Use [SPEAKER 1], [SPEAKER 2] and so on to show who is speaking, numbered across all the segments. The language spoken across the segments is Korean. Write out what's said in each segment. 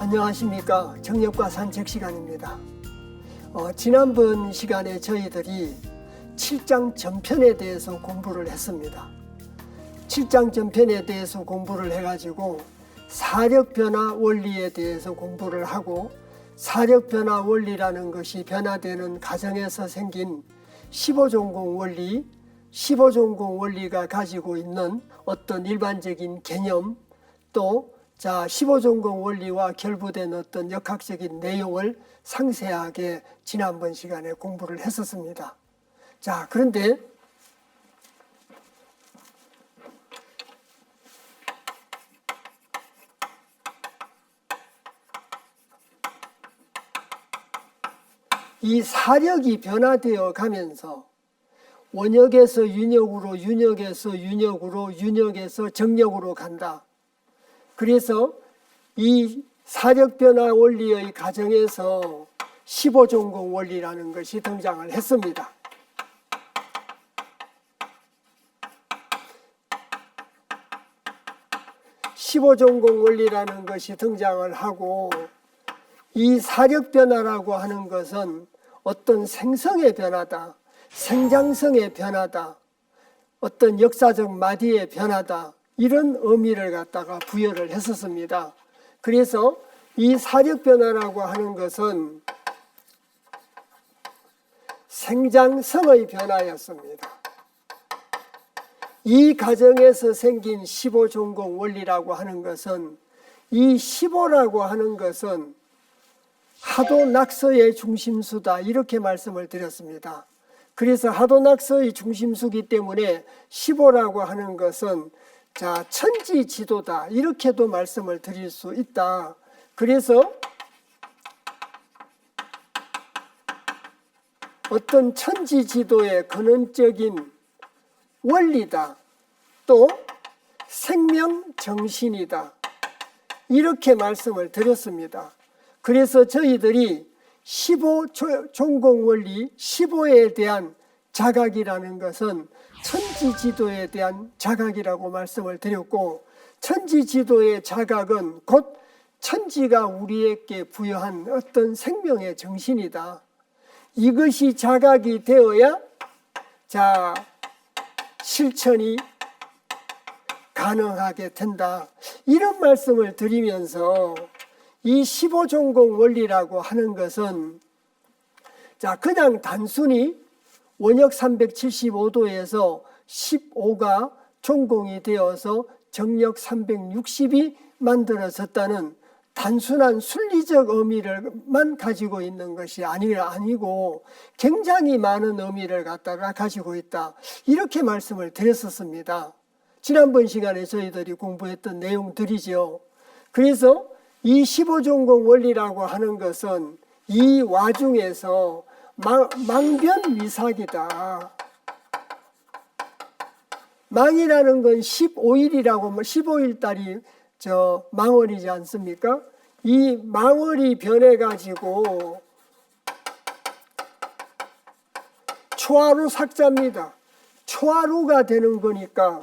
[SPEAKER 1] 안녕하십니까. 정력과 산책 시간입니다. 지난번 시간에 저희들이 7장 전편에 대해서 공부를 했습니다. 7장 전편에 대해서 공부를 해가지고 사력변화 원리에 대해서 공부를 하고, 사력변화 원리라는 것이 변화되는 과정에서 생긴 15종공 원리, 15종공 원리가 가지고 있는 어떤 일반적인 개념, 또 15종공 원리와 결부된 어떤 역학적인 내용을 상세하게 지난번 시간에 공부를 했었습니다. 자, 그런데 이 사력이 변화되어 가면서 원역에서 윤역으로, 윤역에서 윤역으로, 윤역에서 정역으로 간다. 그래서 이 사력변화 원리의 과정에서 15종공 원리라는 것이 등장을 했습니다. (15종공) 원리라는 것이 등장을 하고, 이 사력변화라고 하는 것은 어떤 생성의 변화다, 생장성의 변화다, 어떤 역사적 마디의 변화다, 이런 의미를 갖다가 부여를 했었습니다. 그래서 이 사력변화라고 하는 것은 생장성의 변화였습니다. 이 과정에서 생긴 15종공 원리라고 하는 것은, 이 15라고 하는 것은 하도낙서의 중심수다, 이렇게 말씀을 드렸습니다. 그래서 하도낙서의 중심수기 때문에 15라고 하는 것은 천지지도다, 이렇게도 말씀을 드릴 수 있다. 그래서 어떤 천지지도의 근원적인 원리다, 또 생명정신이다, 이렇게 말씀을 드렸습니다. 그래서 저희들이 15종공 원리, 15에 대한 자각이라는 것은 천지지도에 대한 자각이라고 말씀을 드렸고, 천지지도의 자각은 곧 천지가 우리에게 부여한 어떤 생명의 정신이다. 이것이 자각이 되어야 실천이 가능하게 된다, 이런 말씀을 드리면서 이 15종공 원리라고 하는 것은 그냥 단순히 원역 375도에서 15가 종공이 되어서 정력 360이 만들어졌다는 단순한 순리적 의미를만 가지고 있는 것이 아니고 굉장히 많은 의미를 갖다가 가지고 있다, 이렇게 말씀을 드렸었습니다. 지난번 시간에 저희들이 공부했던 내용들이죠. 그래서 이 15종공 원리라고 하는 것은 이 와중에서 망변위삭이다. 망이라는 건 15일이라고, 15일달이 망월이지 않습니까? 이 망월이 변해가지고 초하루 삭자입니다. 초하루가 되는 거니까,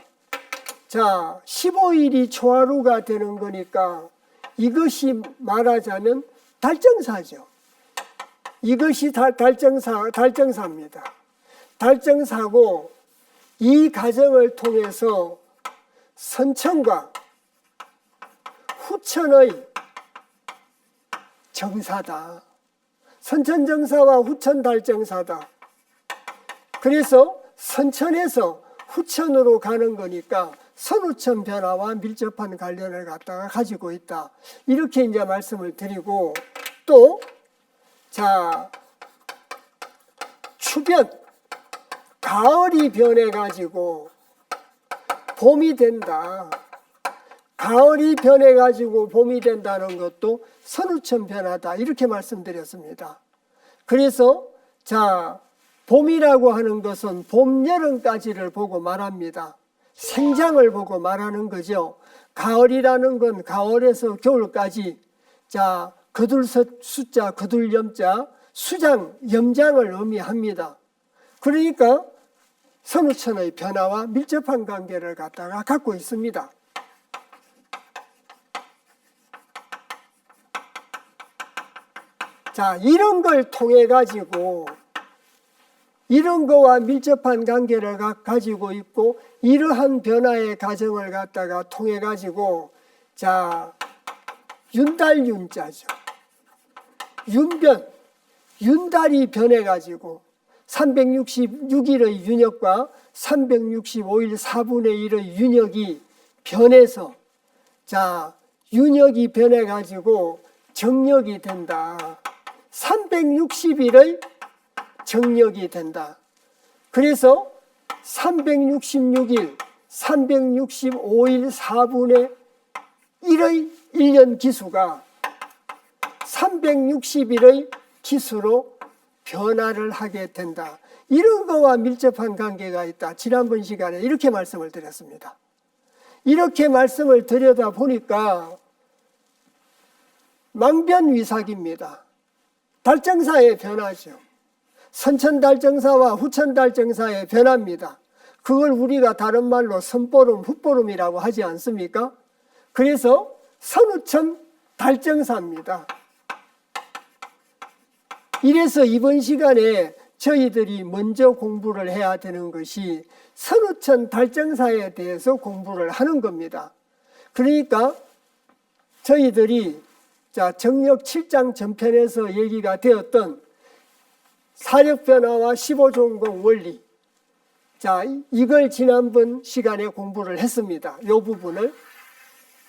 [SPEAKER 1] 15일이 초하루가 되는 거니까 이것이 말하자면 달정사죠. 이것이 달정사입니다. 달정사고, 이 과정을 통해서 선천과 후천의 정사다. 선천정사와 후천달정사다. 그래서 선천에서 후천으로 가는 거니까 선후천 변화와 밀접한 관련을 갖다가 가지고 있다, 이렇게 이제 말씀을 드리고, 또 추변, 가을이 변해가지고 봄이 된다. 가을이 변해가지고 봄이 된다는 것도 선후천 변화다, 이렇게 말씀드렸습니다. 그래서 봄이라고 하는 것은 봄, 여름까지를 보고 말합니다. 생장을 보고 말하는 거죠. 가을이라는 건 가을에서 겨울까지, 거둘 숫자, 거둘 염자, 수장, 염장을 의미합니다. 그러니까 선후천의 변화와 밀접한 관계를 갖고 있습니다. 자, 이런 걸 통해 가지고 이런 거와 밀접한 관계를 가지고 있고 이러한 변화의 과정을 갖다가 통해 가지고 자, 윤달윤자죠. 윤변, 윤달이 변해 가지고 366일의 윤역과 365일 4분의 1의 윤역이 변해서 자, 윤역이 변해 가지고 정력이 된다. 360일의 정력이 된다. 그래서 366일, 365일 4분의 1의 1년 기수가 360일의 기수로 변화를 하게 된다. 이런 거와 밀접한 관계가 있다. 지난번 시간에 이렇게 말씀을 드렸습니다. 이렇게 말씀을 드려다 보니까 망변위삭입니다. 달정사의 변화죠. 선천달정사와 후천달정사의 변화입니다. 그걸 우리가 다른 말로 선보름, 훗보름이라고 하지 않습니까? 그래서 선후천 달정사입니다. 이래서 이번 시간에 저희들이 먼저 공부를 해야 되는 것이 선후천 달정사에 대해서 공부를 하는 겁니다. 그러니까 저희들이 자, 정력 7장 전편에서 얘기가 되었던 사력변화와 15종공 원리, 자, 이걸 지난번 시간에 공부를 했습니다. 이 부분을.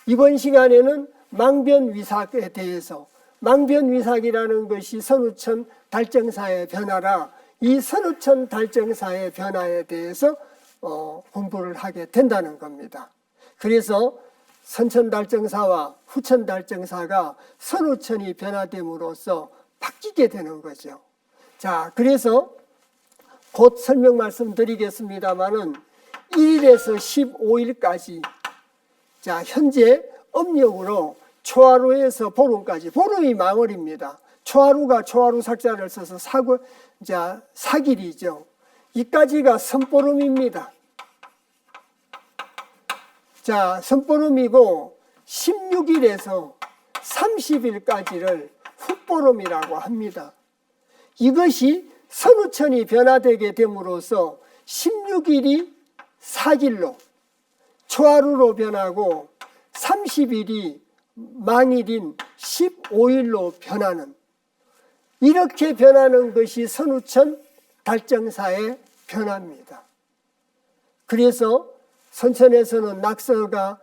[SPEAKER 1] 이번 시간에는 망변위삭에 대해서, 망변위삭이라는 것이 선후천 달정사의 변화라 이 선후천 달정사의 변화에 대해서 공부를 하게 된다는 겁니다. 그래서 선천달정사와 후천달정사가 선후천이 변화됨으로써 바뀌게 되는 거죠. 자, 그래서 곧 설명 말씀드리겠습니다만은 1일에서 15일까지 자, 현재 음력으로 초하루에서 보름까지, 보름이 망월입니다. 초하루가 초하루 삭자를 써서 사길이죠. 이까지가 선보름입니다. 자, 선보름이고 16일에서 30일까지를 훗보름이라고 합니다. 이것이 선후천이 변화되게 됨으로써 16일이 사길로 초하루로 변하고 30일이 망일인 15일로 변하는, 이렇게 변하는 것이 선후천 달정사의 변화입니다. 그래서 선천에서는 낙서가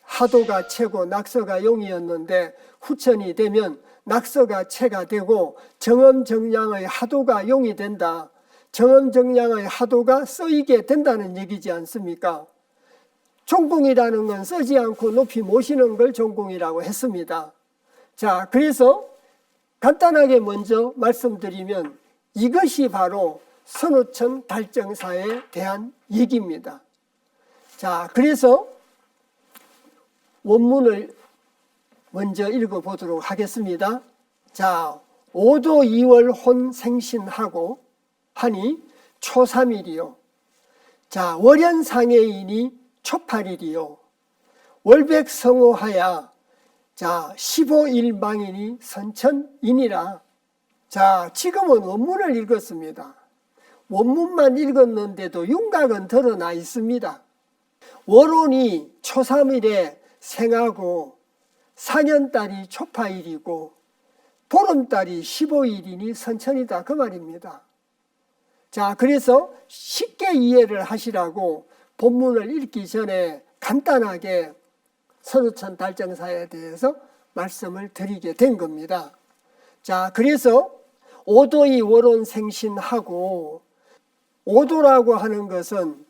[SPEAKER 1] 하도가 채고 낙서가 용이었는데 후천이 되면 낙서가 채가 되고 정엄정량의 하도가 용이 된다. 정엄정량의 하도가 쓰이게 된다는 얘기지 않습니까? 종공이라는 건 쓰지 않고 높이 모시는 걸 종공이라고 했습니다. 자, 그래서 간단하게 먼저 말씀드리면 이것이 바로 선후천 달정사에 대한 얘기입니다. 자, 그래서 원문을 먼저 읽어보도록 하겠습니다. 자, 5도 2월 혼 생신하고 하니 초 3일이요. 자, 월연상해이니 초 8일이요. 월백성호하야 자 15일 망이니 선천이니라. 자, 지금은 원문을 읽었습니다. 원문만 읽었는데도 윤곽은 드러나 있습니다. 월혼이 초 3일에 생하고 상현달이 초 8일이고 보름달이 15일이니 선천이다, 그 말입니다. 자, 그래서 쉽게 이해를 하시라고 본문을 읽기 전에 간단하게 선후천 달정사에 대해서 말씀을 드리게 된 겁니다. 자, 그래서 오도이 월혼 생신하고, 오도라고 하는 것은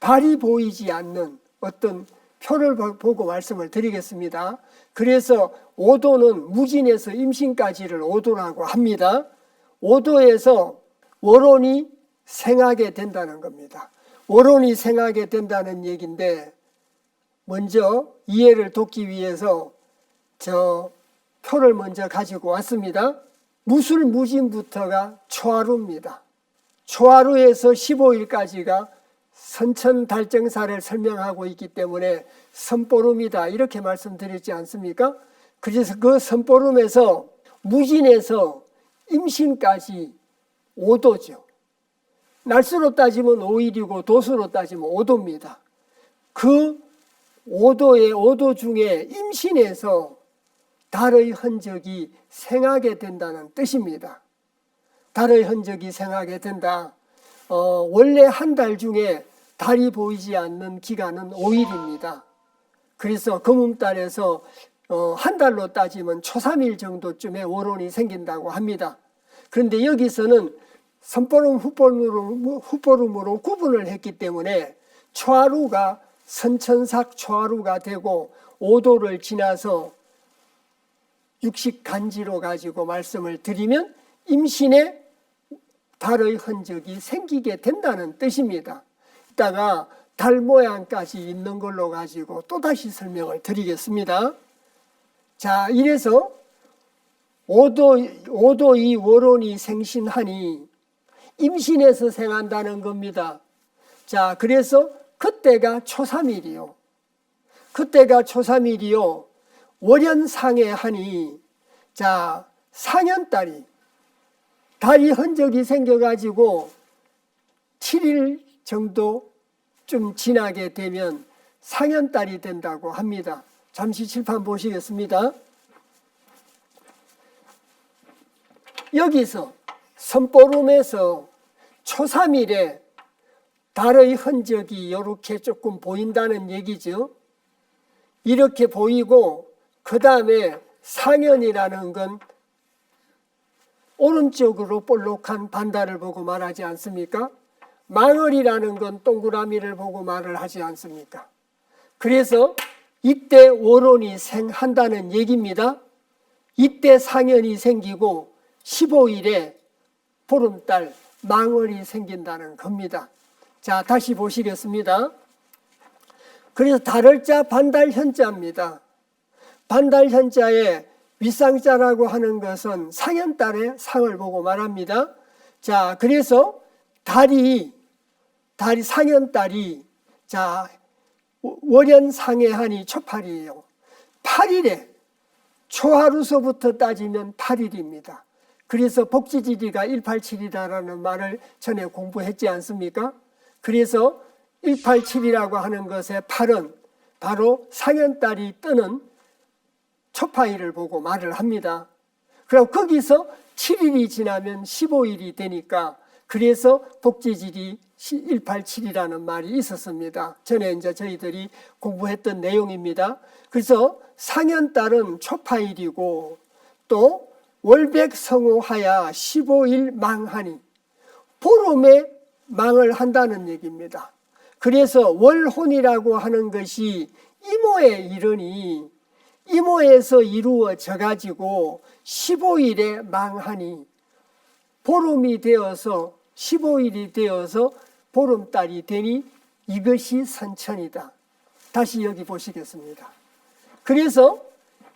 [SPEAKER 1] 달이 보이지 않는 어떤 표를 보고 말씀을 드리겠습니다. 그래서 오도는 무진에서 임신까지를 오도라고 합니다. 오도에서 월혼이 생하게 된다는 겁니다. 월혼이 생하게 된다는 얘기인데, 먼저 이해를 돕기 위해서 저 표를 먼저 가지고 왔습니다. 무술무진부터가 초하루입니다. 초하루에서 15일까지가 선천달정사를 설명하고 있기 때문에 선보름이다, 이렇게 말씀드렸지 않습니까? 그래서 그 선보름에서 무진에서 임신까지 5도죠. 날수로 따지면 5일이고 도수로 따지면 5도입니다. 그 5도 중에 임신에서 달의 흔적이 생하게 된다는 뜻입니다. 달의 흔적이 생하게 된다. 원래 한 달 중에 달이 보이지 않는 기간은 5일입니다. 그래서 금음달에서 한 달로 따지면 초3일 정도쯤에 월혼이 생긴다고 합니다. 그런데 여기서는 선보름 훗보름으로 구분을 했기 때문에 초하루가 선천삭 초하루가 되고 5도를 지나서 육식간지로 가지고 말씀을 드리면 임신에 달의 흔적이 생기게 된다는 뜻입니다. 이따가 달 모양까지 있는 걸로 가지고 또다시 설명을 드리겠습니다. 자, 이래서 5도 월혼이 생신하니 임신에서 생한다는 겁니다. 자, 그래서 그때가 초3일이요. 그때가 초3일이요. 월연상해하니, 자, 상현달이, 달이 흔적이 생겨가지고 7일 정도 좀 지나게 되면 상현달이 된다고 합니다. 잠시 칠판 보시겠습니다. 여기서 선보름에서 초3일에 달의 흔적이 이렇게 조금 보인다는 얘기죠. 이렇게 보이고 그 다음에 상현이라는 건 오른쪽으로 볼록한 반달을 보고 말하지 않습니까? 망월이라는 건 동그라미를 보고 말을 하지 않습니까? 그래서 이때 월혼이 생한다는 얘기입니다. 이때 상현이 생기고 15일에 보름달 망월이 생긴다는 겁니다. 자, 다시 보시겠습니다. 그래서 달을자 반달현자입니다. 반달현자에 윗상자라고 하는 것은 상현달의 상을 보고 말합니다. 자, 그래서 달이 상현달이, 자, 월연상해하니 초8일이에요. 8일에 초하루서부터 따지면 8일입니다. 그래서 복지지리가 187이다라는 말을 전에 공부했지 않습니까? 그래서 187이라고 하는 것의 8은 바로 상현달이 뜨는 초파일을 보고 말을 합니다. 그럼 거기서 7일이 지나면 15일이 되니까 그래서 복지지리 187이라는 말이 있었습니다. 전에 이제 저희들이 공부했던 내용입니다. 그래서 상현달은 초파일이고 또 월백성호하야 15일 망하니 보름에 망을 한다는 얘기입니다. 그래서 월혼이라고 하는 것이 이모에 이르니 이모에서 이루어져 가지고 15일에 망하니 보름이 되어서 15일이 되어서 보름달이 되니 이것이 선천이다. 다시 여기 보시겠습니다. 그래서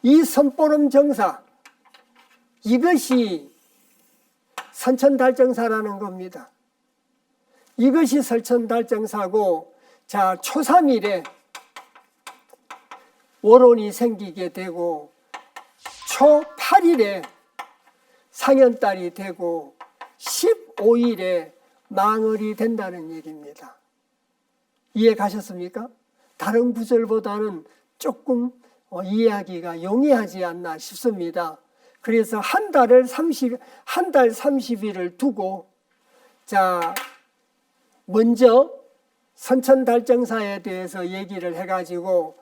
[SPEAKER 1] 이 선보름 정사, 이것이 선천달정사라는 겁니다. 이것이 설천달정사고, 자, 초3일에 월혼이 생기게 되고 초8일에 상현달이 되고 15일에 망월이 된다는 얘기입니다. 이해 가셨습니까? 다른 구절보다는 조금 이해하기가 용이하지 않나 싶습니다. 그래서 한 달 30일을 두고, 자, 먼저 선천달정사에 대해서 얘기를 해가지고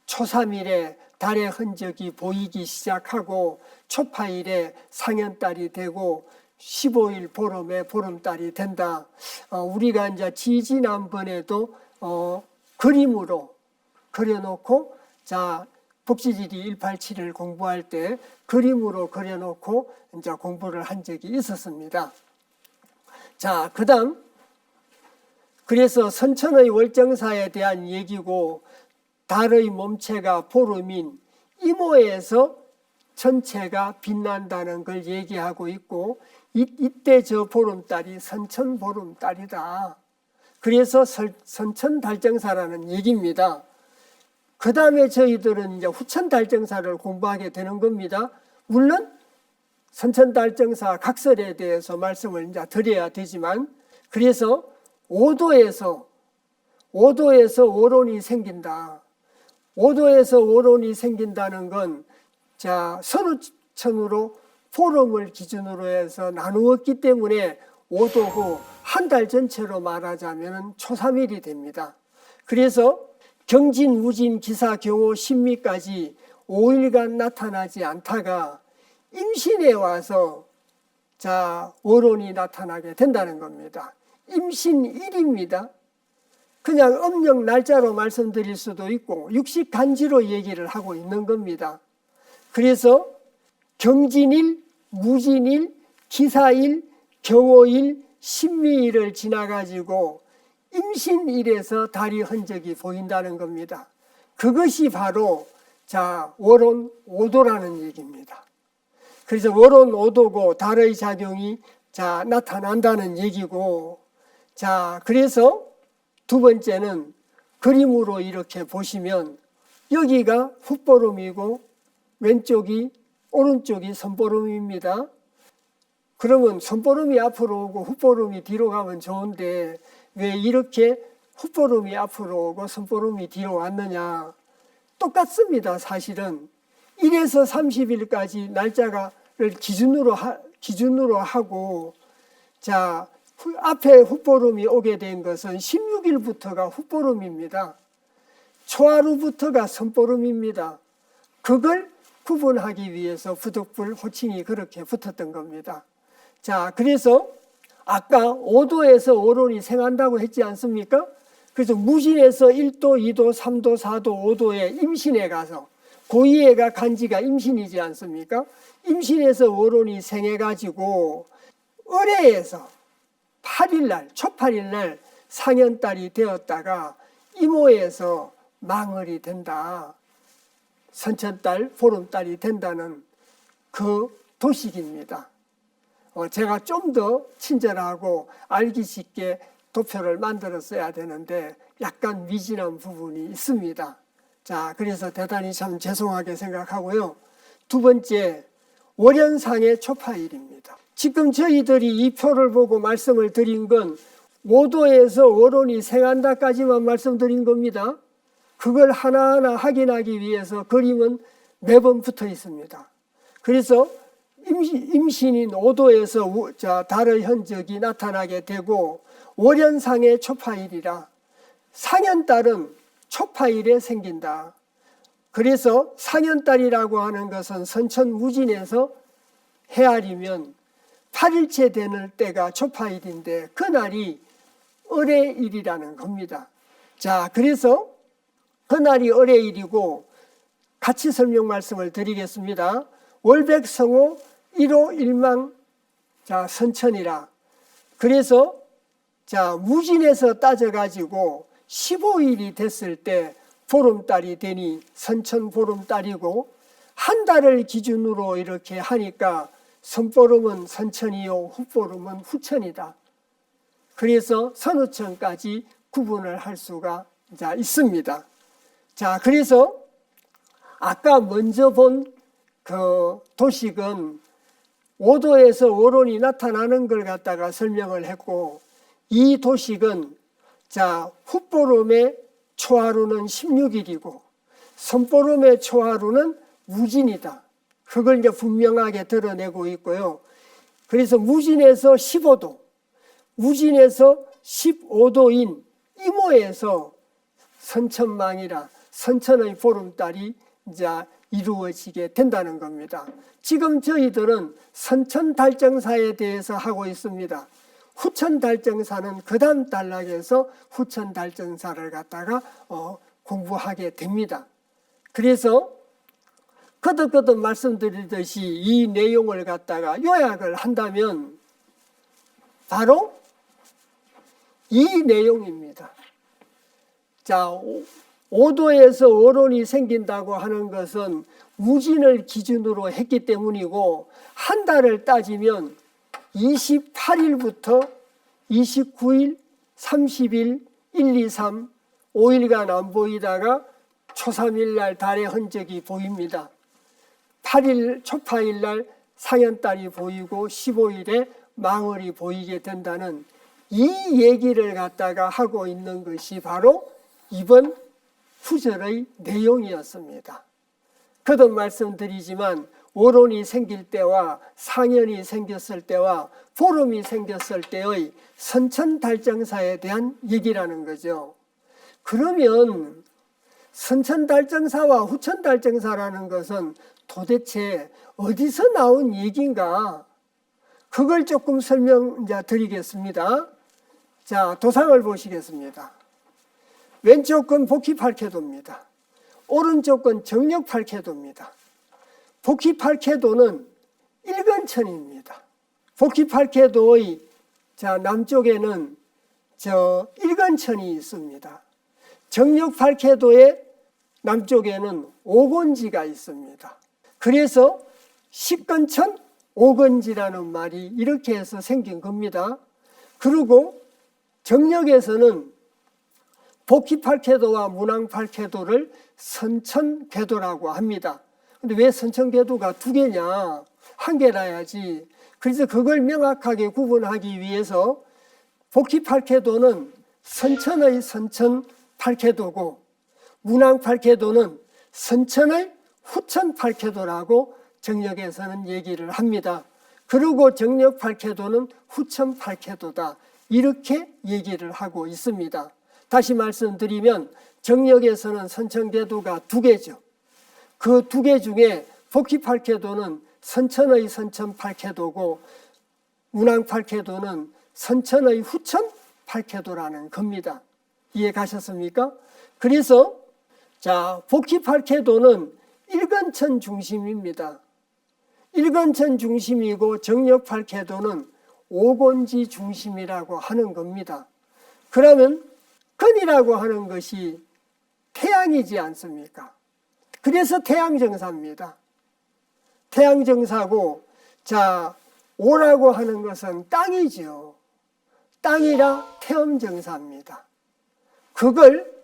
[SPEAKER 1] 초3일에 달의 흔적이 보이기 시작하고 초8일에 상현달이 되고 15일 보름에 보름달이 된다. 우리가 이제 지지난번에도 그림으로 그려놓고, 자, 복지지리 187을 공부할 때 그림으로 그려놓고 이제 공부를 한 적이 있었습니다. 자, 그 다음, 그래서 선천의 월정사에 대한 얘기고, 달의 몸체가 보름인 이모에서 전체가 빛난다는 걸 얘기하고 있고, 이때 저 보름달이 선천보름달이다. 그래서 선천달정사라는 얘기입니다. 그 다음에 저희들은 이제 후천달정사를 공부하게 되는 겁니다. 물론 선천달정사 각설에 대해서 말씀을 이제 드려야 되지만, 그래서 5도에서 오론이 생긴다. 5도에서 오론이 생긴다는 건 선우천으로 보름을 기준으로 해서 나누었기 때문에 5도고 한 달 전체로 말하자면 초3일이 됩니다. 그래서 경진, 무진, 기사, 경호, 신미까지 5일간 나타나지 않다가 임신에 와서 오론이 나타나게 된다는 겁니다. 임신일입니다. 그냥 음력 날짜로 말씀드릴 수도 있고 육식간지로 얘기를 하고 있는 겁니다. 그래서 경진일, 무진일, 기사일, 경호일, 신미일을 지나가지고 임신일에서 달이 흔적이 보인다는 겁니다. 그것이 바로 월온 5도라는 얘기입니다. 그래서 월온 5도고 달의 작용이 나타난다는 얘기고, 그래서 두 번째는 그림으로 이렇게 보시면 여기가 훗보름이고 오른쪽이 선보름입니다. 그러면 선보름이 앞으로 오고 훗보름이 뒤로 가면 좋은데 왜 이렇게 훗보름이 앞으로 오고 선보름이 뒤로 왔느냐? 똑같습니다. 사실은 1에서 30일까지 날짜를 기준으로 하고 앞에 훗보름이 오게 된 것은 16일부터가 훗보름입니다. 초하루부터가 선보름입니다. 그걸 구분하기 위해서 부득불 호칭이 그렇게 붙었던 겁니다. 그래서 아까 5도에서 오론이 생한다고 했지 않습니까? 그래서 무진에서 1도, 2도, 3도, 4도, 5도에 임신에 가서 고2애가 간지가 임신이지 않습니까? 임신에서 오론이 생해가지고 을해에서 8일날, 초8일날 상현달이 되었다가 이모에서 망을이 된다. 선천달, 보름달이 된다는 그 도식입니다. 제가 좀 더 친절하고 알기 쉽게 도표를 만들었어야 되는데 약간 미진한 부분이 있습니다. 그래서 대단히 참 죄송하게 생각하고요. 두 번째, 월연상의 초파일입니다. 지금 저희들이 이 표를 보고 말씀을 드린 건 5도에서 오론이 생한다까지만 말씀드린 겁니다. 그걸 하나하나 확인하기 위해서 그림은 매번 붙어 있습니다. 그래서 임신인 5도에서 달의 흔적이 나타나게 되고 월연상의 초파일이라 상현달은 초파일에 생긴다. 그래서 상현달이라고 하는 것은 선천무진에서 해알이면 8일째 되는 때가 초파일인데 그날이 을해일이라는 겁니다. 그래서 그날이 을해일이고 같이 설명 말씀을 드리겠습니다. 월백성호 1호 1망 선천이라. 그래서 무진에서 따져가지고 15일이 됐을 때 보름달이 되니 선천 보름달이고 한 달을 기준으로 이렇게 하니까 선보름은 선천이요 훗보름은 후천이다. 그래서 선우천까지 구분을 할 수가 있습니다. 그래서 아까 먼저 본 그 도식은 5도에서 오론이 나타나는 걸 갖다가 설명을 했고 이 도식은 훗보름의 초하루는 16일이고 선보름의 초하루는 무진이다. 그걸 이제 분명하게 드러내고 있고요. 그래서 무진에서 15도, 무진에서 15도인 이모에서 선천망이라 선천의 보름달이 이제 이루어지게 된다는 겁니다. 지금 저희들은 선천달정사에 대해서 하고 있습니다. 후천달정사는 그 다음 단락에서 후천달정사를 갖다가 공부하게 됩니다. 그래서 거듭거듭 말씀드리듯이 이 내용을 갖다가 요약을 한다면 바로 이 내용입니다. 5도에서 오론이 생긴다고 하는 것은 무진을 기준으로 했기 때문이고 한 달을 따지면 28일부터 29일, 30일, 1, 2, 3, 5일간 안 보이다가 초3일 날 달의 흔적이 보입니다. 8일, 초8일 날 상현달이 보이고 15일에 망월이 보이게 된다는 이 얘기를 갖다가 하고 있는 것이 바로 이번 구절의 내용이었습니다. 거듭 말씀드리지만 월혼이 생길 때와 상현이 생겼을 때와 보름이 생겼을 때의 선천달정사에 대한 얘기라는 거죠. 그러면 선천달정사와 후천달정사라는 것은 도대체 어디서 나온 얘기인가? 그걸 조금 설명드리겠습니다. 자, 도상을 보시겠습니다. 왼쪽 건 복희 8쾌도입니다. 오른쪽 건 정력 8쾌도입니다. 복희 8쾌도는 일간천입니다. 복희 8쾌도의 남쪽에는 일간천이 있습니다. 정력 8쾌도의 남쪽에는 오건지가 있습니다. 그래서 식근천 오건지라는 말이 이렇게 해서 생긴 겁니다. 그리고 정력에서는 복희 8쾌도와 문왕 8쾌도를 선천궤도라고 합니다. 근데 왜 선천궤도가 두 개냐? 한 개라야지. 그래서 그걸 명확하게 구분하기 위해서 복희 8쾌도는 선천의 선천 8쾌도고 문왕 8쾌도는 선천의 후천 8쾌도라고 정력에서는 얘기를 합니다. 그리고 정력 8쾌도는 후천 8쾌도다. 이렇게 얘기를 하고 있습니다. 다시 말씀드리면 정력에서는 선천궤도가 두 개죠. 그 두 개 중에 복희 8쾌도는 선천의 선천 8쾌도고 문왕 8쾌도는 선천의 후천 8쾌도라는 겁니다. 이해 가셨습니까? 그래서 복희 8쾌도는 일간천 중심입니다. 일간천 중심이고 정력 8쾌도는 오건지 중심이라고 하는 겁니다. 그러면 근이라고 하는 것이 태양이지 않습니까? 그래서 태양정사입니다. 태양정사고 오라고 하는 것은 땅이죠. 땅이라 태음정사입니다. 그걸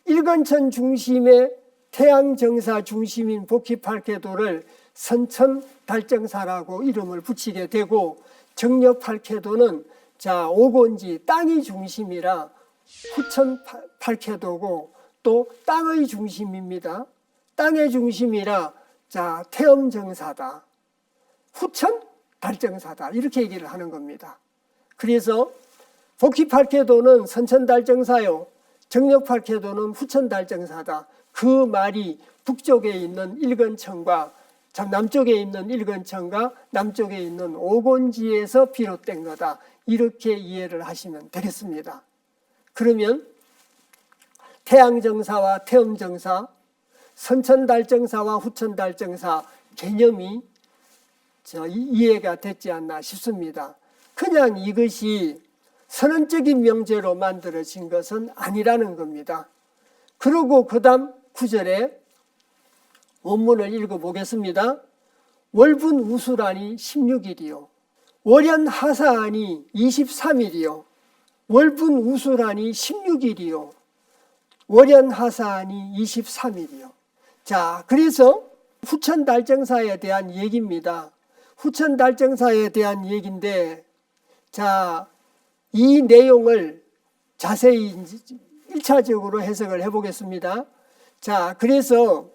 [SPEAKER 1] 일간천 중심의 태양정사 중심인 복희 8쾌도를 선천달정사라고 이름을 붙이게 되고 정력 8쾌도는 오건지 땅이 중심이라 후천 8쾌도고 또 땅의 중심입니다. 땅의 중심이라 태음정사다. 후천 달정사다. 이렇게 얘기를 하는 겁니다. 그래서 복희 8쾌도는 선천달정사요. 정력 8쾌도는 후천달정사다. 그 말이 북쪽에 있는 일간천과 남쪽에 있는 일간천과 남쪽에 있는 오건지에서 비롯된 거다. 이렇게 이해를 하시면 되겠습니다. 그러면 태양정사와 태음정사, 선천달정사와 후천달정사 개념이 이해가 됐지 않나 싶습니다. 그냥 이것이 선언적인 명제로 만들어진 것은 아니라는 겁니다. 그리고 그 다음 9절에 원문을 읽어보겠습니다. 월분 우수란이 16일이요. 월연 하사안이 23일이요. 월분 우수란이 16일이요. 월연 하사안이 23일이요. 그래서 후천달정사에 대한 얘기입니다. 후천달정사에 대한 얘기인데, 이 내용을 자세히 1차적으로 해석을 해보겠습니다. 그래서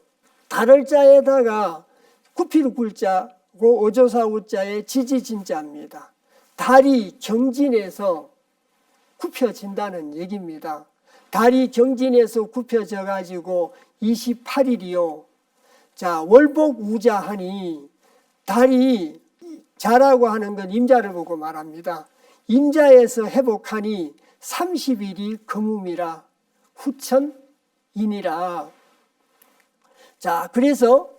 [SPEAKER 1] 달을 자에다가 구필 굴자고 오조사 우자의 지지진자입니다. 달이 경진해서 굽혀진다는 얘기입니다. 달이 경진해서 굽혀져 가지고 28일이요. 월복 우자하니 달이 자라고 하는 건 임자를 보고 말합니다. 임자에서 회복하니 30일이 금음이라 후천이니라. 그래서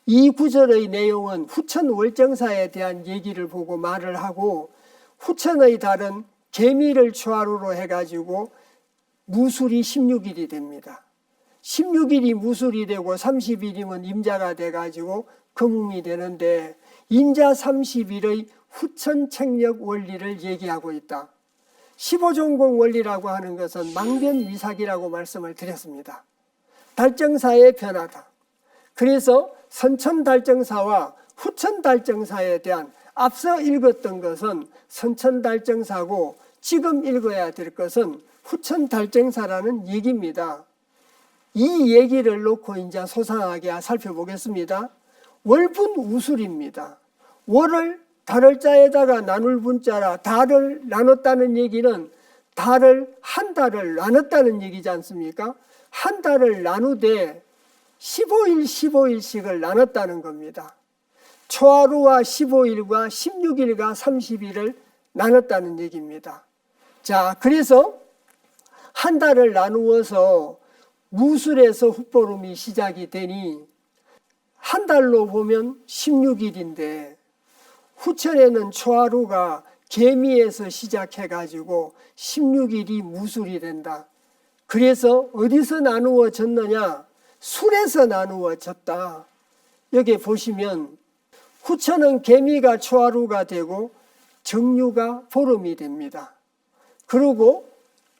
[SPEAKER 1] 이 구절의 내용은 후천 월정사에 대한 얘기를 보고 말을 하고 후천의 달은 개미를 초하루로 해가지고 무술이 16일이 됩니다. 16일이 무술이 되고 30일이면 임자가 돼가지고 금음이 되는데 임자 30일의 후천책력 원리를 얘기하고 있다. 15종공 원리라고 하는 것은 망변위삭이라고 말씀을 드렸습니다. 달정사의 변화다. 그래서 선천달정사와 후천달정사에 대한 앞서 읽었던 것은 선천달정사고 지금 읽어야 될 것은 후천달정사라는 얘기입니다. 이 얘기를 놓고 이제 소상하게 살펴보겠습니다. 월분 우술입니다. 월을 달을 자에다가 나눌 분자라 달을 나눴다는 얘기는 한 달을 나눴다는 얘기지 않습니까? 한 달을 나누되 15일 15일씩을 나눴다는 겁니다. 초하루와 15일과 16일과 30일을 나눴다는 얘기입니다. 자, 그래서 한 달을 나누어서 무술에서 훗보름이 시작이 되니 한 달로 보면 16일인데 후천에는 초하루가 개미에서 시작해가지고 16일이 무술이 된다. 그래서 어디서 나누어졌느냐? 술에서 나누어졌다. 여기 보시면 후천은 개미가 초하루가 되고 정유가 보름이 됩니다. 그리고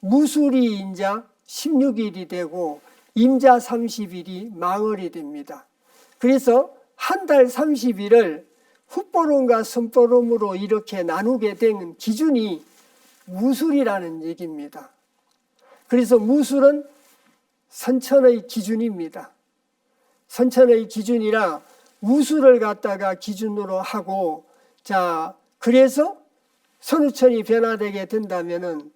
[SPEAKER 1] 무술이 인자 16일이 되고 임자 30일이 망월이 됩니다. 그래서 한 달 30일을 훗보름과 선보름으로 이렇게 나누게 된 기준이 무술이라는 얘기입니다. 그래서 무술은 선천의 기준입니다. 선천의 기준이라 무술을 갖다가 기준으로 하고, 자, 그래서 선우천이 변화되게 된다면은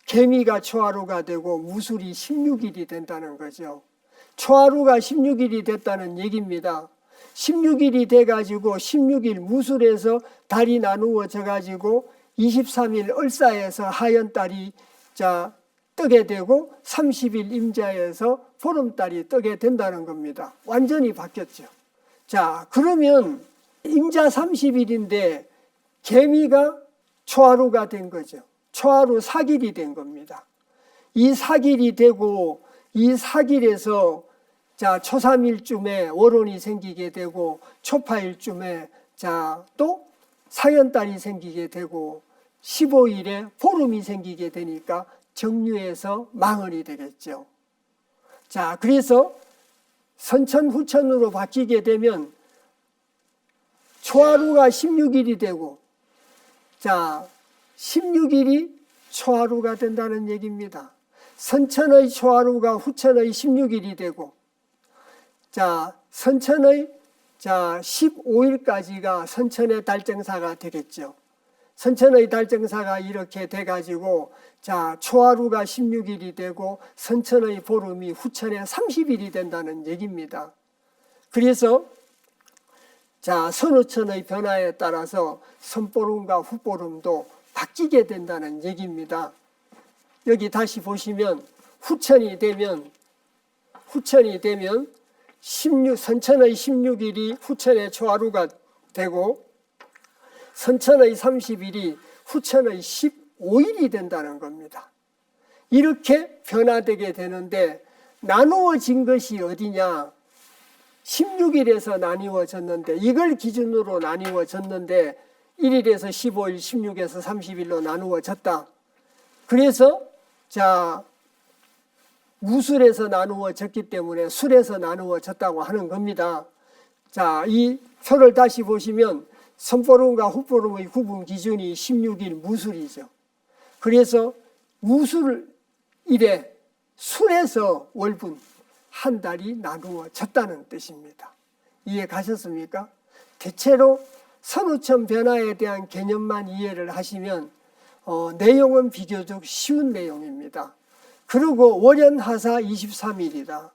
[SPEAKER 1] 개미가 초하루가 되고 무술이 16일이 된다는 거죠. 초하루가 16일이 됐다는 얘기입니다. 16일이 돼가지고 16일 무술에서 달이 나누어져 가지고 23일 을사에서 하얀 달이 뜨게 되고 30일 임자에서 보름달이 뜨게 된다는 겁니다. 완전히 바뀌었죠. 자, 그러면 임자 30일인데 개미가 초하루가 된 거죠. 초하루 사길이 된 겁니다. 이 사길이 되고 이 사길에서 초3일쯤에 월혼이 생기게 되고 초8일쯤에 또 사연달이 생기게 되고 15일에 보름이 생기게 되니까 정유에서 망월이 되겠죠. 자, 그래서 선천 후천으로 바뀌게 되면 초하루가 16일이 되고 16일이 초하루가 된다는 얘기입니다. 선천의 초하루가 후천의 16일이 되고 선천의 15일까지가 선천의 달정사가 되겠죠. 선천의 달정사가 이렇게 돼가지고 초하루가 16일이 되고 선천의 보름이 후천의 30일이 된다는 얘기입니다. 그래서 선우천의 변화에 따라서 선보름과 훗보름도 바뀌게 된다는 얘기입니다. 여기 다시 보시면 후천이 되면 선천의 16일이 후천의 초하루가 되고 선천의 30일이 후천의 15일이 된다는 겁니다. 이렇게 변화되게 되는데 나누어진 것이 어디냐? 16일에서 나뉘어졌는데 이걸 기준으로 나뉘어졌는데 1일에서 15일, 16에서 30일로 나누어졌다. 그래서 무술에서 나누어졌기 때문에 술에서 나누어졌다고 하는 겁니다. 이 표를 다시 보시면 선보름과 훗보름의 구분 기준이 16일 무술이죠. 그래서 무술일에 술에서 월분 한 달이 나누어졌다는 뜻입니다. 이해 가셨습니까? 대체로 선우천 변화에 대한 개념만 이해를 하시면 내용은 비교적 쉬운 내용입니다. 그리고 월연하사 23일이다.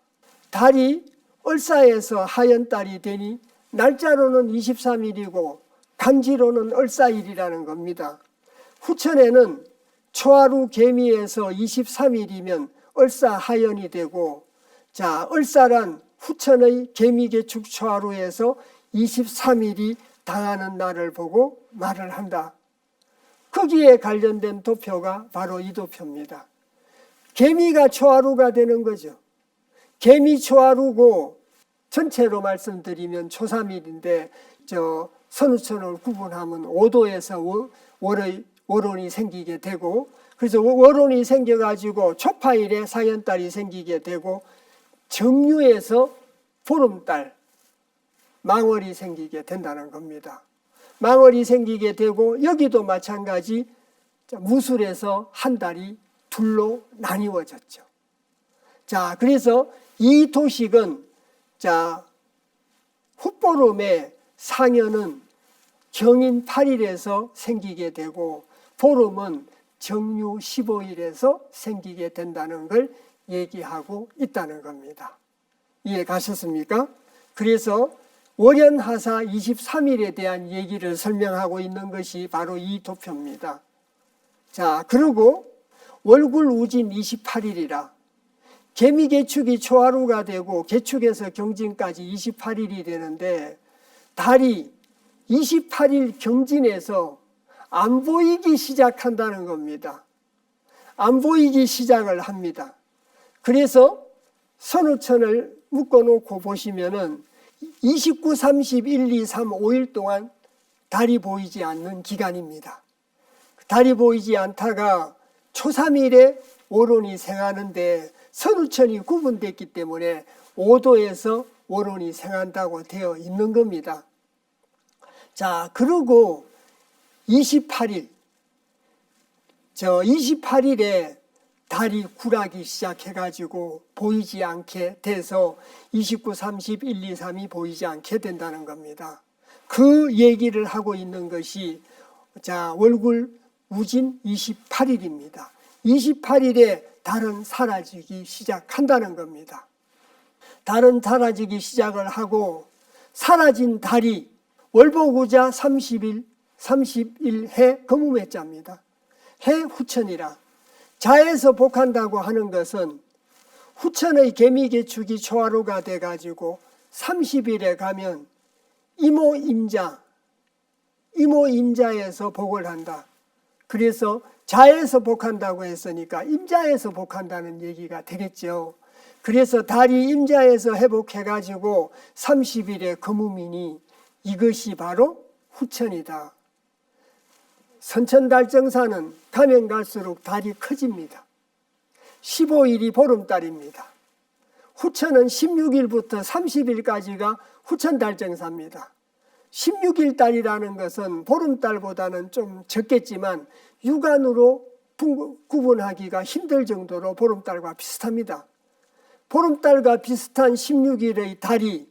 [SPEAKER 1] 달이 을사에서 하얀 달이 되니 날짜로는 23일이고 간지로는 을사일이라는 겁니다. 후천에는 초하루 개미에서 23일이면 을사 하연이 되고 을사란 후천의 개미개축 초하루에서 23일이 당하는 날을 보고 말을 한다. 거기에 관련된 도표가 바로 이 도표입니다. 개미가 초하루가 되는 거죠. 개미 초하루고 전체로 말씀드리면 초3일인데 선우천을 구분하면 5도에서 월혼이 생기게 되고 그래서 월혼이 생겨가지고 초파일에 사연달이 생기게 되고 정유에서 보름달 망월이 생기게 된다는 겁니다. 망월이 생기게 되고 여기도 마찬가지 무술에서 한 달이 둘로 나뉘어졌죠. 자, 그래서 이 도식은 훗보름의 상현은 경인 8일에서 생기게 되고 보름은 정유 15일에서 생기게 된다는 걸 얘기하고 있다는 겁니다. 이해 가셨습니까? 그래서 월연하사 23일에 대한 얘기를 설명하고 있는 것이 바로 이 도표입니다. 자, 그리고 월굴우진 28일이라 개미개축이 초하루가 되고 개축에서 경진까지 28일이 되는데 달이 28일 경진에서 안 보이기 시작한다는 겁니다. 안 보이기 시작을 합니다. 그래서 선우천을 묶어놓고 보시면은 29, 30, 1, 2, 3, 5일 동안 달이 보이지 않는 기간입니다. 달이 보이지 않다가 초3일에 월혼이 생하는데 선우천이 구분됐기 때문에 5도에서 월혼이 생한다고 되어 있는 겁니다. 자, 그리고 28일, 28일에 달이 굴하기 시작해가지고 보이지 않게 돼서 29, 30, 1, 2, 3이 보이지 않게 된다는 겁니다. 그 얘기를 하고 있는 것이 월굴 우진 28일입니다. 28일에 달은 사라지기 시작한다는 겁니다. 달은 사라지기 시작을 하고 사라진 달이 월보구자 31해 거무매자입니다. 해 후천이라 자에서 복한다고 하는 것은 후천의 개미개축이 초하루가 돼가지고 30일에 가면 이모임자에서 복을 한다. 그래서 자에서 복한다고 했으니까 임자에서 복한다는 얘기가 되겠죠. 그래서 달이 임자에서 회복해가지고 30일에 거무미니 이것이 바로 후천이다. 선천달정사는 가면 갈수록 달이 커집니다. 15일이 보름달입니다. 후천은 16일부터 30일까지가 후천달정사입니다. 16일 달이라는 것은 보름달보다는 좀 적겠지만 육안으로 구분하기가 힘들 정도로 보름달과 비슷합니다. 보름달과 비슷한 16일의 달이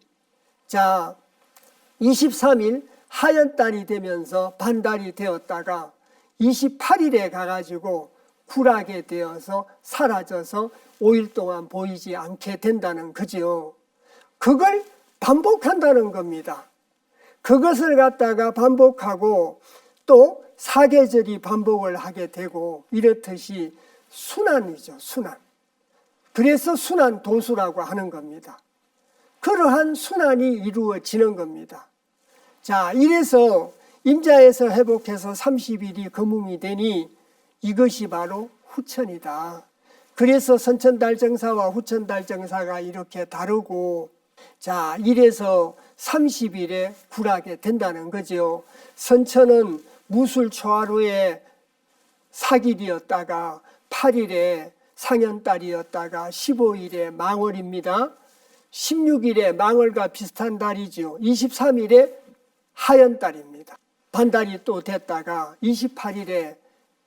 [SPEAKER 1] 23일 하얀달이 되면서 반달이 되었다가 28일에 가가지고 굴하게 되어서 사라져서 5일 동안 보이지 않게 된다는 거죠. 그걸 반복한다는 겁니다. 그것을 갖다가 반복하고 또 사계절이 반복을 하게 되고 이렇듯이 순환이죠. 순환. 그래서 순환도수라고 하는 겁니다. 그러한 순환이 이루어지는 겁니다. 자, 이래서 임자에서 회복해서 30일이 거뭉이 되니 이것이 바로 후천이다. 그래서 선천달정사와 후천달정사가 이렇게 다르고 자, 이래서 30일에 굴하게 된다는 거죠. 선천은 무술 초하루에 사길이었다가 8일에 상현달이었다가 15일에 망월입니다. 16일에 망월과 비슷한 달이죠. 23일에 하연달입니다. 반달이 또 됐다가 28일에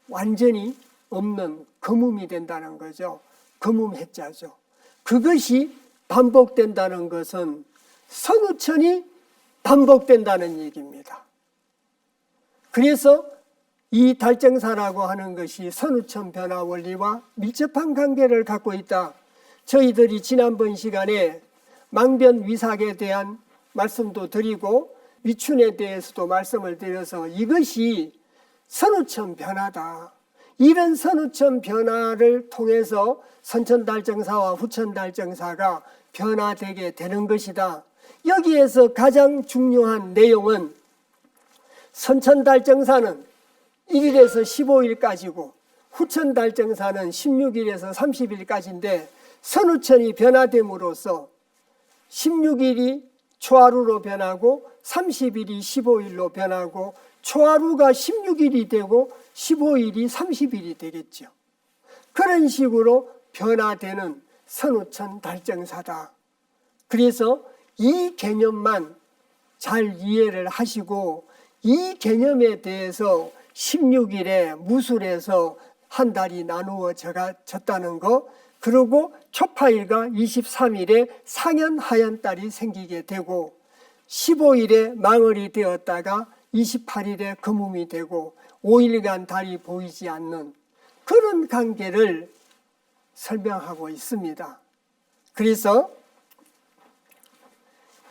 [SPEAKER 1] 완전히 없는 거뭄이 된다는 거죠. 거뭄해자죠. 그것이 반복된다는 것은 선우천이 반복된다는 얘기입니다. 그래서 이 달정사라고 하는 것이 선우천 변화 원리와 밀접한 관계를 갖고 있다. 저희들이 지난번 시간에 망변위삭에 대한 말씀도 드리고 위춘에 대해서도 말씀을 드려서 이것이 선우천 변화다. 이런 선우천 변화를 통해서 선천달정사와 후천달정사가 변화되게 되는 것이다. 여기에서 가장 중요한 내용은 선천달정사는 1일에서 15일까지고 후천달정사는 16일에서 30일까지인데 선우천이 변화됨으로써 16일이 초하루로 변하고 30일이 15일로 변하고 초하루가 16일이 되고 15일이 30일이 되겠죠. 그런 식으로 변화되는 선우천 달정사다. 그래서 이 개념만 잘 이해를 하시고 이 개념에 대해서 16일에 무술에서 한 달이 나누어졌다는 거, 그리고 초파일과 23일에 상현 하얀 달이 생기게 되고 15일에 망을이 되었다가 28일에 금음이 되고 5일간 달이 보이지 않는 그런 관계를 설명하고 있습니다. 그래서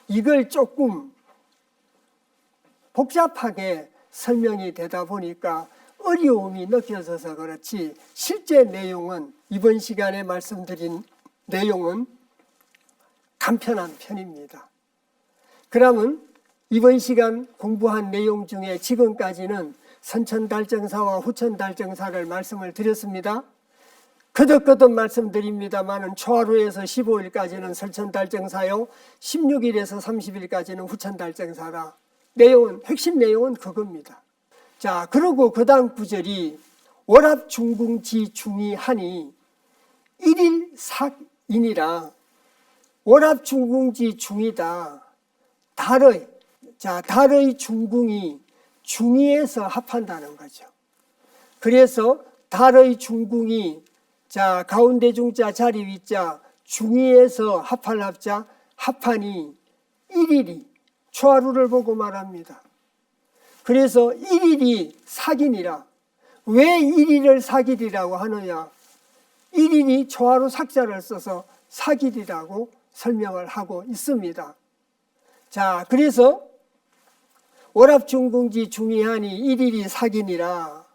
[SPEAKER 1] 이걸 조금 복잡하게 설명이 되다 보니까 어려움이 느껴져서 그렇지, 실제 내용은 이번 시간에 말씀드린 내용은 간편한 편입니다. 그러면 이번 시간 공부한 내용 중에 지금까지는 선천달정사와 후천달정사를 말씀을 드렸습니다. 거듭거듭 말씀드립니다마는 초하루에서 15일까지는 설천달정사요, 16일에서 30일까지는 후천달정사라. 내용은, 핵심 내용은 그겁니다. 자, 그리고 그 다음 구절이 월합중궁지 중이하니 1일 삭인이라. 월합중궁지 중이다. 달의 중궁이 중위에서 합한다는 거죠. 그래서 달의 중궁이 가운데 중자 자리 위자 중위에서 합할 합자 합하니 1일이 초하루를 보고 말합니다. 그래서 1일이 삭이니라. 왜 1일을 삭일이라고 하느냐? 1일이 초하루 삭자를 써서 삭일이라고 설명을 하고 있습니다. 자, 그래서 월합중궁지 중이하니 1일이 삭이니라.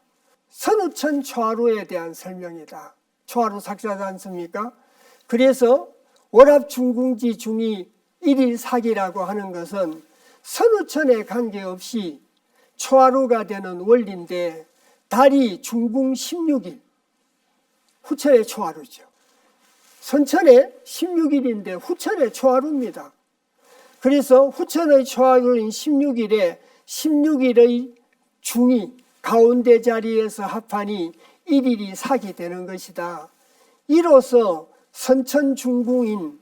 [SPEAKER 1] 선우천 초하루에 대한 설명이다. 초하루 삭자지 않습니까? 그래서 월합중궁지 중이 1일 삭이라고 하는 것은 선우천에 관계없이 초하루가 되는 원리인데, 달이 중궁 16일, 후천의 초하루죠. 선천에 16일인데 후천의 초하루입니다. 그래서 후천의 초하루인 16일에 16일의 중이 가운데 자리에서 합하니 1일이 삭이 되는 것이다. 이로써 선천중궁인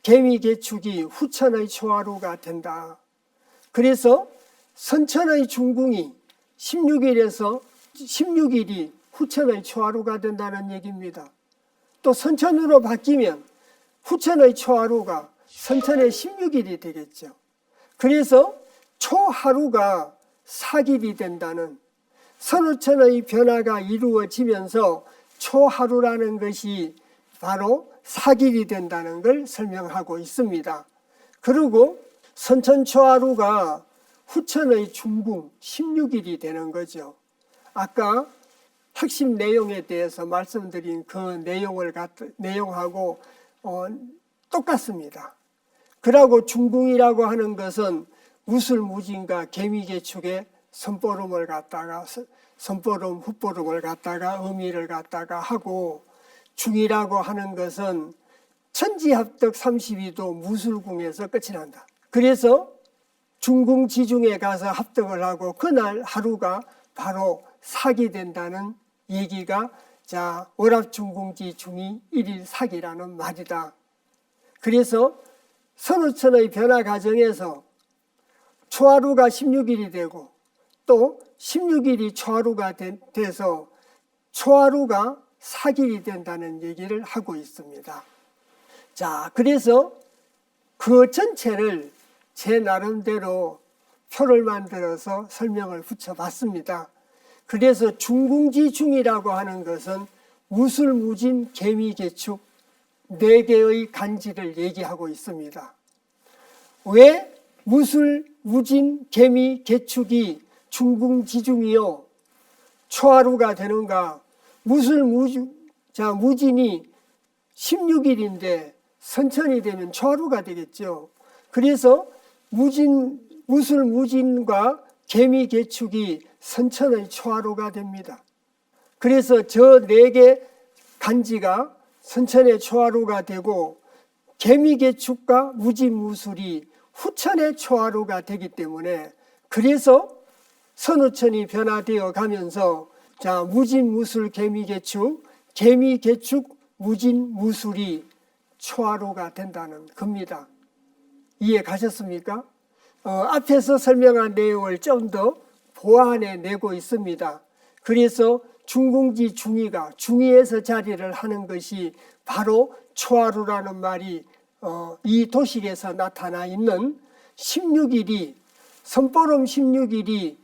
[SPEAKER 1] 개미개축이 후천의 초하루가 된다. 그래서 선천의 중궁이 16일이 후천의 초하루가 된다는 얘기입니다. 또 선천으로 바뀌면 후천의 초하루가 선천의 16일이 되겠죠. 그래서 초하루가 삭일이 된다는, 선우천의 변화가 이루어지면서 초하루라는 것이 바로 삭일이 된다는 걸 설명하고 있습니다. 그리고 선천초하루가 후천의 중궁 16일이 되는 거죠. 아까 핵심 내용에 대해서 말씀드린 그 내용하고 똑같습니다. 그러고 중궁이라고 하는 것은 무술무진과 개미개축의 선보름을 갖다가 선보름, 훗보름을 갖다가 의미를 갖다가 하고, 중이라고 하는 것은 천지합덕 32도 무술궁에서 끝이 난다. 그래서 중궁지중에 가서 합덕을 하고 그날 하루가 바로 삭이 된다는 얘기가 월합중궁지 중이 1일 삭이라는 말이다. 그래서 선우천의 변화 과정에서 초하루가 16일이 되고 또 16일이 초하루가 돼서 초하루가 삭일이 된다는 얘기를 하고 있습니다. 자, 그래서 그 전체를 제 나름대로 표를 만들어서 설명을 붙여봤습니다. 그래서 중궁지중이라고 하는 것은 무술무진 개미개축 4개의 간지를 얘기하고 있습니다. 왜 무술무진 개미개축이 중궁지중이요 초하루가 되는가? 무진이 16일인데 선천이 되면 초하루가 되겠죠. 그래서 무술무진과 개미개축이 선천의 초하루가 됩니다. 그래서 저 4개 간지가 선천의 초하루가 되고 개미개축과 무진무술이 후천의 초하루가 되기 때문에, 그래서 선우천이 변화되어 가면서 무진무술 개미개축, 개미개축 무진무술이 초하루가 된다는 겁니다. 이해 가셨습니까? 앞에서 설명한 내용을 좀 더 보완해 내고 있습니다. 그래서 중궁지 중위가 중위에서 자리를 하는 것이 바로 초하루라는 말이 이 도식에서 나타나 있는 16일이 선보름 16일이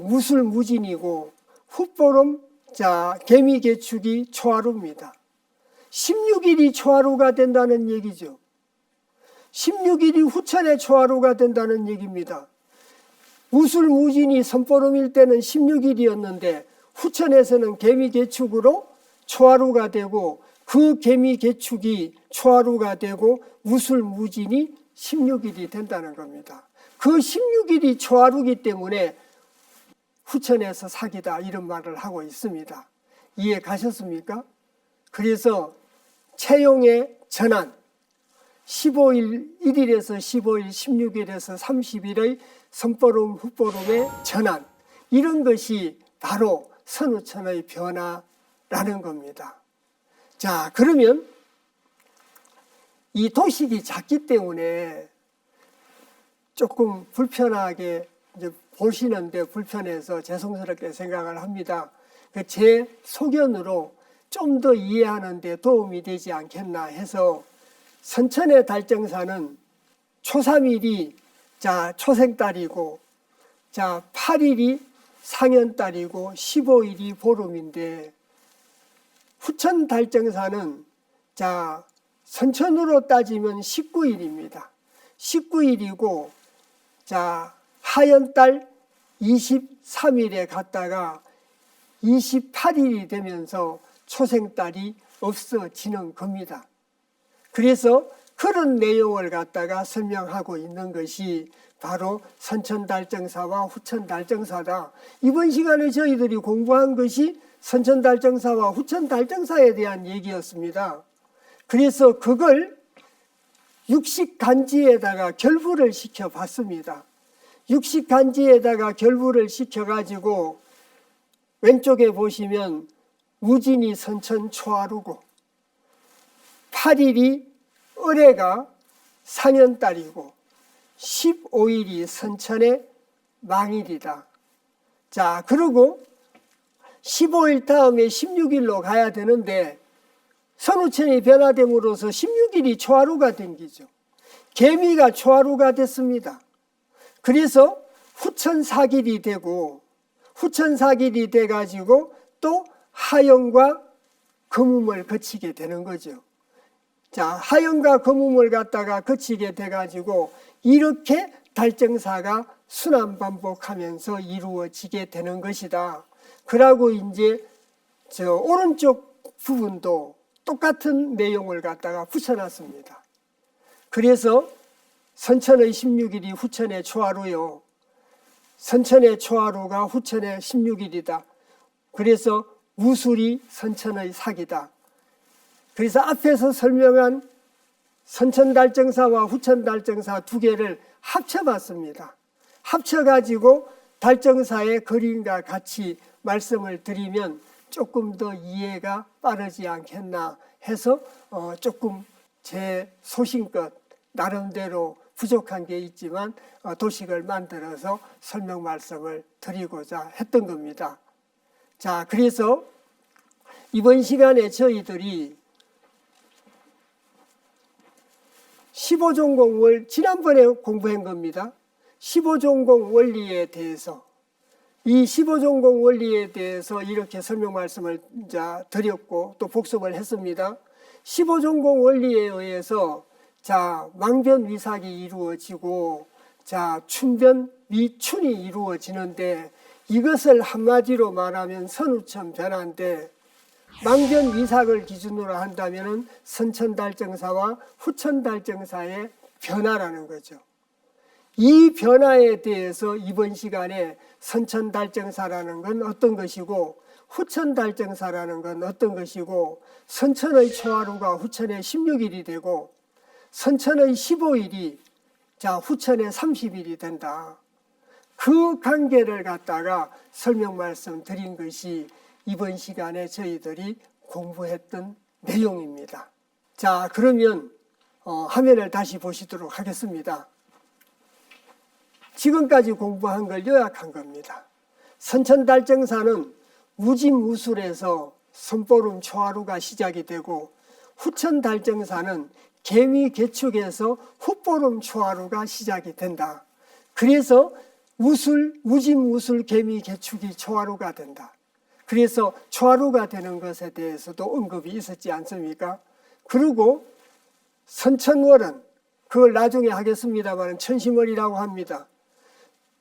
[SPEAKER 1] 무술무진이고 훗보름 개미개축이 초하루입니다. 16일이 초하루가 된다는 얘기죠. 16일이 후천의 초하루가 된다는 얘기입니다. 무술무진이 선보름일 때는 16일이었는데 후천에서는 개미개축으로 초하루가 되고 그 개미개축이 초하루가 되고 무술무진이 16일이 된다는 겁니다. 그 16일이 초하루이기 때문에 후천에서 사기다 이런 말을 하고 있습니다. 이해 가셨습니까? 그래서 채용의 전환 15일 1일에서 15일 16일에서 30일의 선보름 훗보름의 전환 이런 것이 바로 선우천의 변화라는 겁니다. 자, 그러면 이 도식이 작기 때문에 조금 불편하게 이제 보시는데 불편해서 죄송스럽게 생각을 합니다. 제 소견으로 좀 더 이해하는 데 도움이 되지 않겠나 해서 선천의 달정사는 초3일이 초생달이고 8일이 상현달이고 15일이 보름인데 후천 달정사는 선천으로 따지면 19일입니다. 19일이고 하연달 23일에 갔다가 28일이 되면서 초생달이 없어지는 겁니다. 그래서 그런 내용을 갖다가 설명하고 있는 것이 바로 선천달정사와 후천달정사다. 이번 시간에 저희들이 공부한 것이 선천달정사와 후천달정사에 대한 얘기였습니다. 그래서 그걸 육식간지에다가 결부를 시켜봤습니다. 육식간지에다가 결부를 시켜가지고 왼쪽에 보시면 무진이 선천 초하루고 8일이 을해가 상현달이고 15일이 선천의 망일이다. 그리고 15일 다음에 16일로 가야 되는데 선우천이 변화됨으로써 16일이 초하루가 된 기죠. 개미가 초하루가 됐습니다. 그래서 후천사길이 되고 후천사길이 돼가지고 또 하연과 금음을 거치게 되는 거죠. 하연과 금음을 갖다가 거치게 돼가지고 이렇게 달정사가 순환반복하면서 이루어지게 되는 것이다. 그러고 이제 오른쪽 부분도 똑같은 내용을 갖다가 붙여놨습니다. 그래서 선천의 16일이 후천의 초하루요. 선천의 초하루가 후천의 16일이다. 그래서 무술이 선천의 사기다. 그래서 앞에서 설명한 선천달정사와 후천달정사 두 개를 합쳐봤습니다. 합쳐가지고 달정사의 그림과 같이 말씀을 드리면 조금 더 이해가 빠르지 않겠나 해서 조금 제 소신껏 나름대로 부족한 게 있지만 도식을 만들어서 설명 말씀을 드리고자 했던 겁니다. 그래서 이번 시간에 저희들이 15종공 지난번에 공부한 겁니다. 15종공 원리에 대해서 이 15종공 원리에 대해서 이렇게 설명 말씀을 드렸고 또 복습을 했습니다. 15종공 원리에 의해서 망변위삭이 이루어지고 춘변위춘이 이루어지는데 이것을 한마디로 말하면 선우천 변화인데 망변위삭을 기준으로 한다면 선천달정사와 후천달정사의 변화라는 거죠. 이 변화에 대해서 이번 시간에 선천달정사라는 건 어떤 것이고 후천달정사라는 건 어떤 것이고 선천의 초하루가 후천의 16일이 되고 선천의 15일이 후천의 30일이 된다. 그 관계를 갖다가 설명 말씀 드린 것이 이번 시간에 저희들이 공부했던 내용입니다. 그러면 화면을 다시 보시도록 하겠습니다. 지금까지 공부한 걸 요약한 겁니다. 선천달정사는 무진무술에서 선보름 초하루가 시작이 되고, 후천달정사는 개미개축에서 훗보름 초하루가 시작이 된다. 그래서 무진무술 개미개축이 초하루가 된다. 그래서 초하루가 되는 것에 대해서도 언급이 있었지 않습니까? 그리고 선천월은, 그걸 나중에 하겠습니다만 천심월이라고 합니다.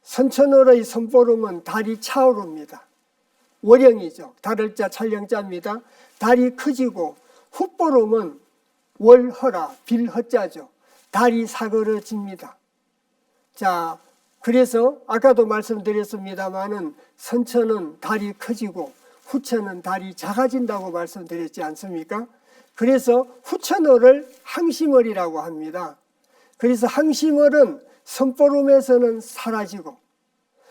[SPEAKER 1] 선천월의 선보름은 달이 차오릅니다. 월영이죠. 달을자 찰령자입니다. 달이 커지고, 훗보름은 월허라 빌허자죠. 달이 사그러집니다. 자, 그래서 아까도 말씀드렸습니다마는 선천은 달이 커지고 후천은 달이 작아진다고 말씀드렸지 않습니까? 그래서 후천월을 항심월이라고 합니다. 그래서 항심월은 선보름에서는 사라지고,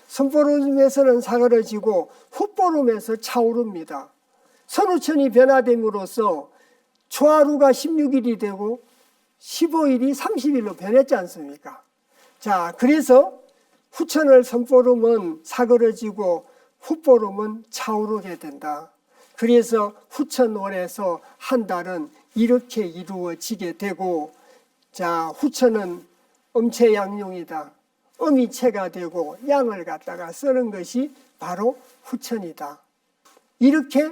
[SPEAKER 1] 선보름에서는 사그러지고, 훗보름에서 차오릅니다. 선후천이 변화됨으로써 초하루가 16일이 되고 15일이 30일로 변했지 않습니까? 자, 그래서 후천월 선보름은 사그러지고 훗보름은 차오르게 된다. 그래서 후천월에서 한 달은 이렇게 이루어지게 되고, 자, 후천은 음체양용이다. 음이 체가 되고 양을 갖다가 쓰는 것이 바로 후천이다. 이렇게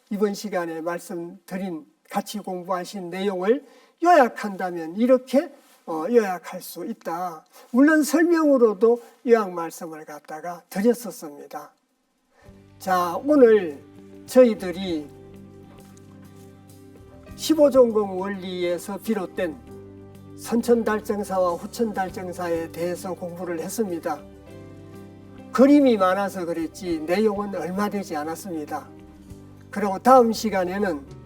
[SPEAKER 1] 이번 시간에 말씀드린, 같이 공부하신 내용을 요약한다면 이렇게 요약할 수 있다. 물론 설명으로도 요약 말씀을 갖다가 드렸었습니다. 자, 오늘 저희들이 15종공 원리에서 비롯된 선천달정사와 후천달정사에 대해서 공부를 했습니다. 그림이 많아서 그랬지 내용은 얼마 되지 않았습니다. 그리고 다음 시간에는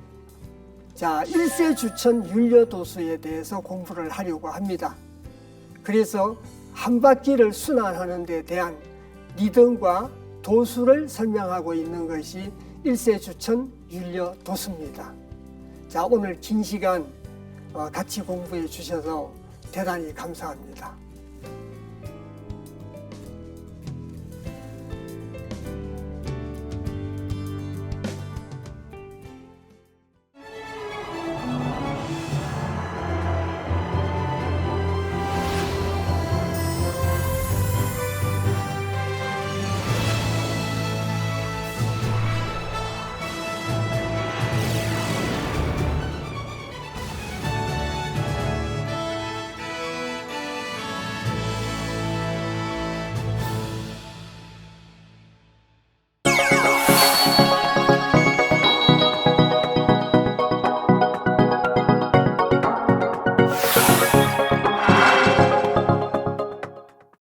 [SPEAKER 1] 자, 일세주천 율려도수에 대해서 공부를 하려고 합니다. 그래서 한 바퀴를 순환하는 데 대한 리듬과 도수를 설명하고 있는 것이 일세주천 율려도수입니다. 자, 오늘 긴 시간 같이 공부해 주셔서 대단히 감사합니다.